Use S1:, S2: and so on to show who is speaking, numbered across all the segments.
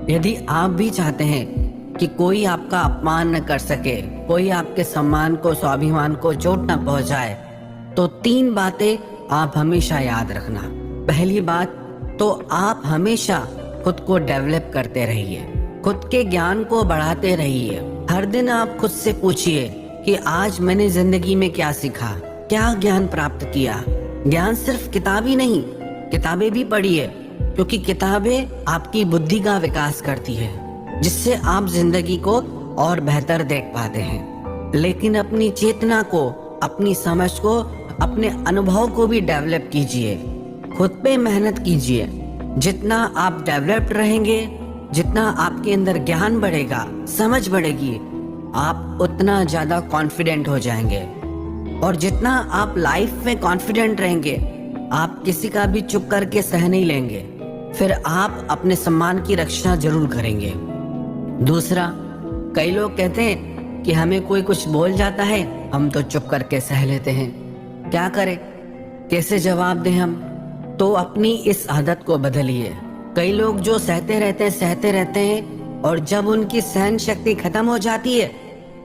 S1: यदि आप भी चाहते हैं कि कोई आपका अपमान न कर सके, कोई आपके सम्मान को, स्वाभिमान को चोट न पहुंचाए, तो 3 बातें आप हमेशा याद रखना। पहली बात तो आप हमेशा खुद को डेवलप करते रहिए, खुद के ज्ञान को बढ़ाते रहिए। हर दिन आप खुद से पूछिए कि आज मैंने जिंदगी में क्या सीखा, क्या ज्ञान प्राप्त किया। ज्ञान सिर्फ किताबी नहीं, किताबें भी पढ़िए, क्योंकि किताबें आपकी बुद्धि का विकास करती है, जिससे आप जिंदगी को और बेहतर देख पाते हैं। लेकिन अपनी चेतना को, अपनी समझ को, अपने अनुभव को भी डेवलप कीजिए, खुद पे मेहनत कीजिए। जितना आप डेवलप्ड रहेंगे, जितना आपके अंदर ज्ञान बढ़ेगा, समझ बढ़ेगी, आप उतना ज्यादा कॉन्फिडेंट हो जाएंगे। और जितना आप लाइफ में कॉन्फिडेंट रहेंगे, आप किसी का भी चुप करके सह नहीं लेंगे, फिर आप अपने सम्मान की रक्षा जरूर करेंगे। दूसरा, कई लोग कहते हैं कि हमें कोई कुछ बोल जाता है, हम तो चुप करके सह लेते हैं। क्या करें, कैसे जवाब दें हम? तो अपनी इस आदत को बदलिए। कई लोग जो सहते रहते हैं और जब उनकी सहन शक्ति खत्म हो जाती है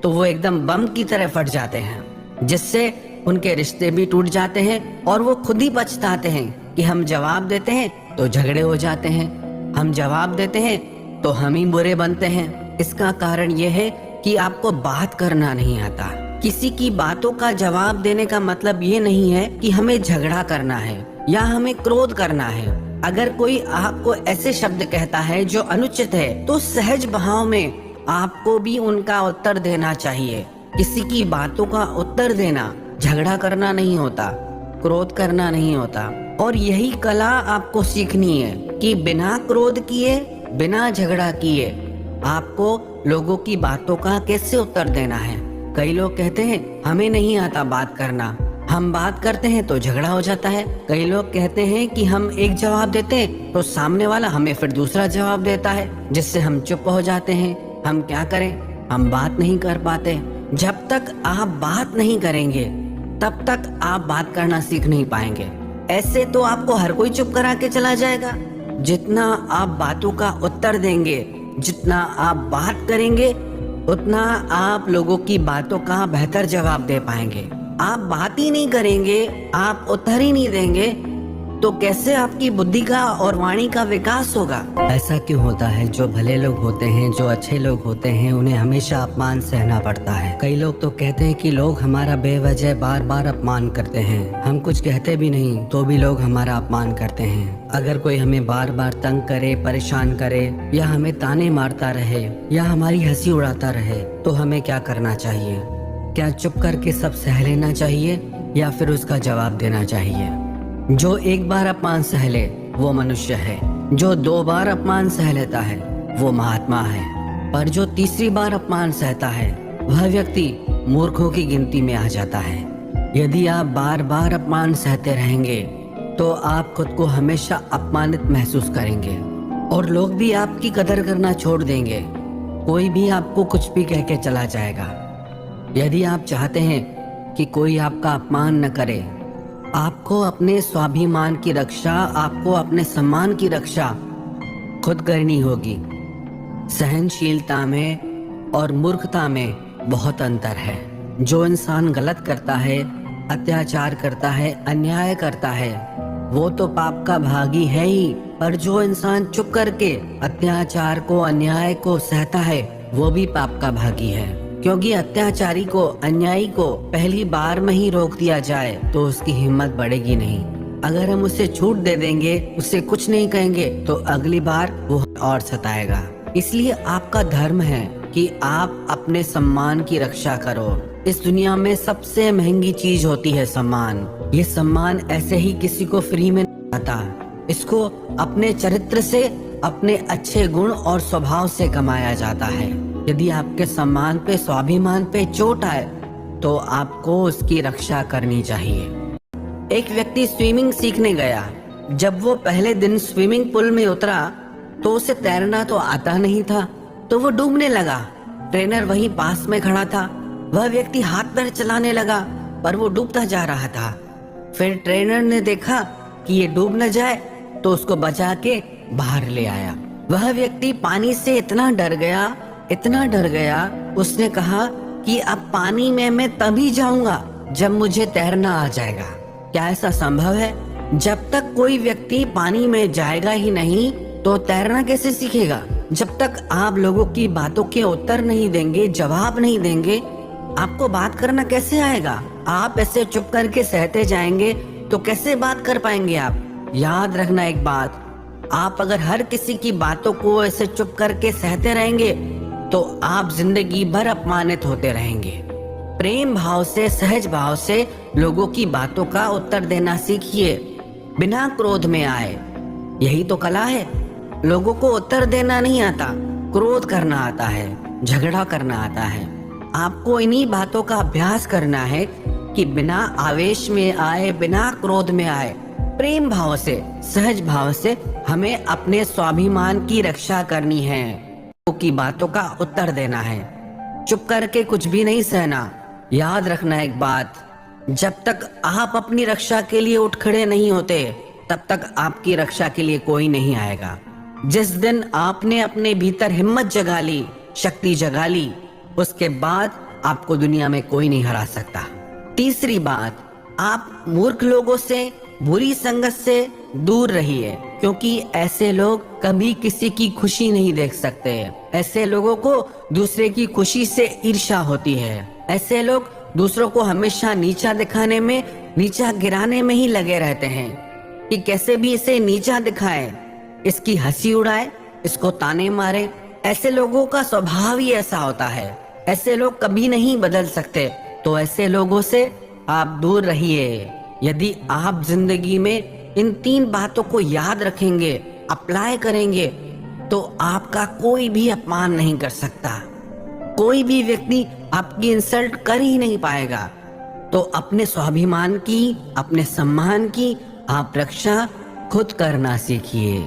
S1: तो वो एकदम बम की तरह फट जाते हैं, जिससे उनके रिश्ते भी टूट जाते हैं और वो खुद ही पछताते हैं कि हम जवाब देते हैं तो झगड़े हो जाते हैं, हम जवाब देते हैं तो हम ही बुरे बनते हैं। इसका कारण ये है कि आपको बात करना नहीं आता। किसी की बातों का जवाब देने का मतलब ये नहीं है कि हमें झगड़ा करना है या हमें क्रोध करना है। अगर कोई आपको ऐसे शब्द कहता है जो अनुचित है, तो सहज भाव में आपको भी उनका उत्तर देना चाहिए। किसी की बातों का उत्तर देना झगड़ा करना नहीं होता, क्रोध करना नहीं होता। और यही कला आपको सीखनी है कि बिना क्रोध किए, बिना झगड़ा किए आपको लोगों की बातों का कैसे उत्तर देना है। कई लोग कहते हैं हमें नहीं आता बात करना, हम बात करते हैं तो झगड़ा हो जाता है। कई लोग कहते हैं कि हम एक जवाब देते हैं तो सामने वाला हमें फिर दूसरा जवाब देता है, जिससे हम चुप हो जाते हैं। हम क्या करें, हम बात नहीं कर पाते। जब तक आप बात नहीं करेंगे तब तक आप बात करना सीख नहीं पाएंगे। ऐसे तो आपको हर कोई चुप करा के चला जाएगा। जितना आप बातों का उत्तर देंगे, जितना आप बात करेंगे, उतना आप लोगों की बातों का बेहतर जवाब दे पाएंगे। आप बात ही नहीं करेंगे, आप उत्तर ही नहीं देंगे, तो कैसे आपकी बुद्धि का और वाणी का विकास होगा? ऐसा क्यों होता है? जो भले लोग होते हैं, जो अच्छे लोग होते हैं, उन्हें हमेशा अपमान सहना पड़ता है। कई लोग तो कहते हैं कि लोग हमारा बेवजह बार बार अपमान करते हैं। हम कुछ कहते भी नहीं तो भी लोग हमारा अपमान करते हैं। अगर कोई हमें बार बार तंग करे, परेशान करे, या हमें ताने मारता रहे, या हमारी हंसी उड़ाता रहे, तो हमें क्या करना चाहिए? क्या चुप करके सब सह लेना चाहिए या फिर उसका जवाब देना चाहिए? जो एक बार अपमान सह ले वो मनुष्य है, जो 2 बार अपमान सह लेता है वो महात्मा है, पर जो तीसरी बार अपमान सहता है वह व्यक्ति मूर्खों की गिनती में आ जाता है। यदि आप बार बार अपमान सहते रहेंगे तो आप खुद को हमेशा अपमानित महसूस करेंगे और लोग भी आपकी कदर करना छोड़ देंगे। कोई भी आपको कुछ भी कह के चला जाएगा। यदि आप चाहते हैं कि कोई आपका अपमान न करे, आपको अपने स्वाभिमान की रक्षा, आपको अपने सम्मान की रक्षा खुद करनी होगी। सहनशीलता में और मूर्खता में बहुत अंतर है। जो इंसान गलत करता है, अत्याचार करता है, अन्याय करता है, वो तो पाप का भागी है ही, पर जो इंसान चुप करके अत्याचार को, अन्याय को सहता है, वो भी पाप का भागी है। क्योंकि अत्याचारी को, अन्यायी को पहली बार में ही रोक दिया जाए तो उसकी हिम्मत बढ़ेगी नहीं। अगर हम उसे छूट दे देंगे, उसे कुछ नहीं कहेंगे, तो अगली बार वो और सताएगा। इसलिए आपका धर्म है कि आप अपने सम्मान की रक्षा करो। इस दुनिया में सबसे महंगी चीज होती है सम्मान। ये सम्मान ऐसे ही किसी को फ्री में नहीं आता। इसको अपने चरित्र से, अपने अच्छे गुण और स्वभाव से कमाया जाता है। यदि आपके सम्मान पे, स्वाभिमान पे चोट आए तो आपको उसकी रक्षा करनी चाहिए। एक व्यक्ति स्विमिंग सीखने गया। जब वो पहले दिन स्विमिंग पूल में उतरा तो उसे तैरना तो आता नहीं था, तो वो डूबने लगा। ट्रेनर वहीं पास में खड़ा था। वह व्यक्ति हाथ पैर चलाने लगा पर वो डूबता जा रहा था। फिर ट्रेनर ने देखा कि ये डूब न जाए तो उसको बचा के बाहर ले आया। वह व्यक्ति पानी से इतना डर गया, उसने कहा कि अब पानी में मैं तभी जाऊंगा जब मुझे तैरना आ जाएगा। क्या ऐसा संभव है? जब तक कोई व्यक्ति पानी में जाएगा ही नहीं तो तैरना कैसे सीखेगा? जब तक आप लोगों की बातों के उत्तर नहीं देंगे, जवाब नहीं देंगे, आपको बात करना कैसे आएगा? आप ऐसे चुप करके सहते जाएंगे तो कैसे बात कर पाएंगे आप? याद रखना एक बात, आप अगर हर किसी की बातों को ऐसे चुप करके सहते रहेंगे तो आप जिंदगी भर अपमानित होते रहेंगे। प्रेम भाव से, सहज भाव से लोगों की बातों का उत्तर देना सीखिए, बिना क्रोध में आए। यही तो कला है। लोगों को उत्तर देना नहीं आता, क्रोध करना आता है, झगड़ा करना आता है। आपको इन्हीं बातों का अभ्यास करना है कि बिना आवेश में आए, बिना क्रोध में आए, प्रेम भाव से, सहज भाव से हमें अपने स्वाभिमान की रक्षा करनी है, लोगों की बातों का उत्तर देना है, चुप करके कुछ भी नहीं सहना। याद रखना एक बात, जब तक आप अपनी रक्षा के लिए उठ खड़े नहीं होते तब तक आपकी रक्षा के लिए कोई नहीं आएगा। जिस दिन आपने अपने भीतर हिम्मत जगा ली, शक्ति जगा ली, उसके बाद आपको दुनिया में कोई नहीं हरा सकता। तीसरी बात, आप मूर्ख लोगों से, बुरी संगत से दूर रहिए, क्योंकि ऐसे लोग कभी किसी की खुशी नहीं देख सकते। ऐसे लोगों को दूसरे की खुशी से ईर्ष्या होती है। ऐसे लोग दूसरों को हमेशा नीचा दिखाने में, नीचा गिराने में ही लगे रहते हैं कि कैसे भी इसे नीचा दिखाए, इसकी हंसी उड़ाए, इसको ताने मारे। ऐसे लोगों का स्वभाव ही ऐसा होता है। ऐसे लोग कभी नहीं बदल सकते। तो ऐसे लोगों से आप दूर रहिए। यदि आप जिंदगी में इन 3 बातों को याद रखेंगे, अप्लाई करेंगे, तो आपका कोई भी अपमान नहीं कर सकता, कोई भी व्यक्ति आपकी इंसल्ट कर ही नहीं पाएगा। तो अपने स्वाभिमान की, अपने सम्मान की आप रक्षा खुद करना सीखिए।